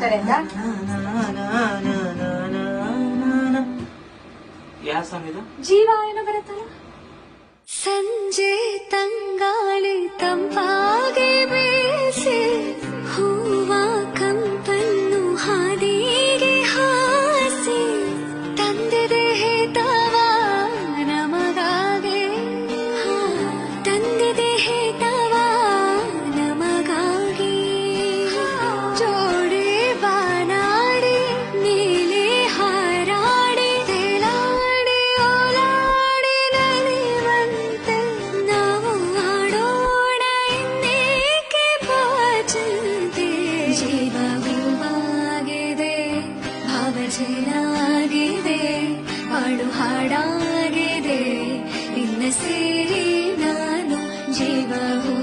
ಸರಿನಾ? ಯಾವ ಸಾಂಗ್ ಇದು? ಜೀವ ಏನೋ ಬರುತ್ತಲ್ಲ. ಸಂಜೆ ತಂಗಾಳಿ ತಂಪಾಗಿ ಬೀಸಿ ಹೂವ ಕಂಪನ್ನು ಹಾದಿಗೆ ಹಾಸಿ ತಂದಿದೆ ಹೇತವ ನಮಗಾಗೆ, ತಂದಿದೆ ಹೇತವ ನಮಗಾಗಿ. ಜೋಡಿ ಬಾನಾಡಿ ನೀಲಿ ಹಾರಾಡಿ ತೇಲಾಡಿ ಓಲಾಡಿ ನಲಿವಂತೆ ನಾವು ಆಡೋಣ ಇನ್ನೇಕೆ ಬಾಚಂತೆ. ಜೀವ ಹೂವಾಗಿದೆ, ಭಾವ ಜೇನಾಗಿದೆ, ಹಾಡು ಹಾಡಾಗಿದೆ, ನಿನ್ನ ಸೇರಿ ನಾನು ಜೀವ ಹೂ